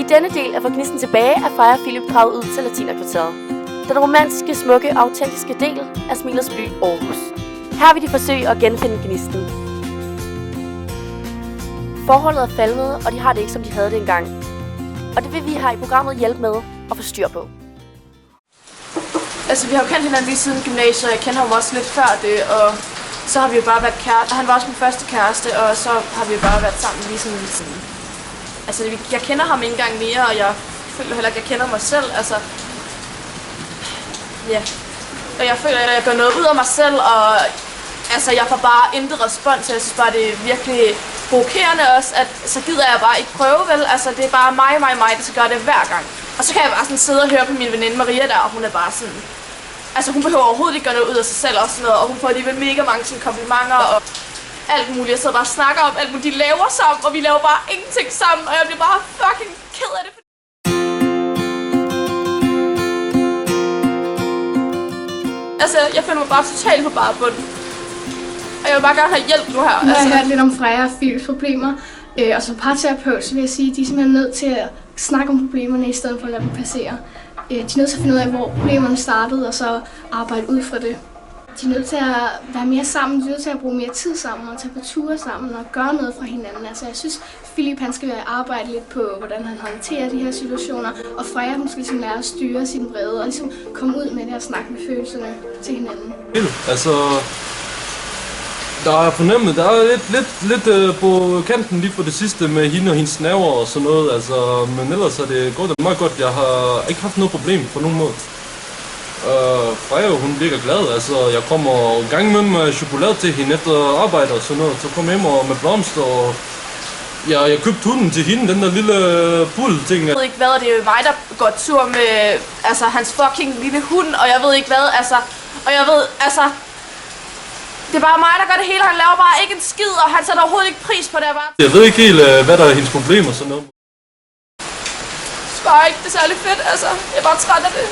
denne del af Gnisten tilbage er Freja og Philip draget ud til Latinerkvarteret. Den romantiske, smukke og autentiske del af Smilets by Aarhus. Her vil de forsøge at genfinde gnisten. Forholdet er falmet, og de har det ikke, som de havde det engang. Og det vil vi her i programmet hjælpe med at få styr på. Altså, vi har jo kendt hinanden lige siden gymnasiet, jeg kender ham også lidt før det, og så har vi jo bare været kæreste. Han var også min første kæreste, og så har vi jo bare været sammen lige sådan. Altså, jeg kender ham ikke engang mere, og jeg føler heller ikke, at jeg kender mig selv, altså. Ja. Og jeg føler, at jeg gør noget ud af mig selv, og altså, jeg får bare intet respons. Jeg synes bare, det er virkelig provokerende også, at så gider jeg bare ikke prøve, vel? Altså, det er bare mig, der skal gøre det hver gang. Og så kan jeg bare sådan sidde og høre på min veninde Maria der, og hun er bare sådan. Altså, hun behøver overhovedet ikke gøre noget ud af sig selv og sådan noget, og hun får alligevel mega mange sådan komplimenter og alt muligt. Jeg sidder bare og snakker om alt muligt, de laver sammen, og vi laver bare ingenting sammen, og jeg bliver bare fucking ked af det. Altså, jeg føler mig bare totalt på bare bund. Og jeg vil bare gerne have hjælp nu her. Nu har jeg hørt lidt om Freja og Philips problemer, og som parterapeut, så vil jeg sige, at de er simpelthen nødt til at snakke om problemerne, i stedet for at lade dem passere. De er nødt til at finde ud af, hvor problemerne startede, og så arbejde ud fra det. De er nødt til at være mere sammen, de er nødt til at bruge mere tid sammen, og tage på ture sammen, og gøre noget fra hinanden. Altså, jeg synes, Philip han skal arbejde lidt på, hvordan han håndterer de her situationer, og Freja hun skal ligesom lære at styre sin vrede, og ligesom komme ud med det og snakke med følelserne til hinanden. Altså, der er fornemmet, der er lidt på kanten lige på det sidste med hende og hendes nerver og sådan noget, altså, men ellers er det gået meget godt. Jeg har ikke haft noget problem på nogen måde. Freja, hun virker glad, altså, jeg kommer en gang med chokolade til hende efter arbejde og sådan noget, så kommer jeg hjem og med blomster, og jeg købte hunden til hende, den der lille bull-ting. Jeg ved ikke hvad, det er jo mig, der går tur med altså, hans fucking lille hund, og jeg ved ikke hvad, altså, og jeg ved, altså, det er bare mig, der gør det hele, han laver bare ikke en skid, og han sætter overhovedet ikke pris på det, bare. Jeg ved ikke helt, hvad der er hendes problemer og sådan noget. Det er bare ikke det særlig fedt, altså, jeg er bare træt af det.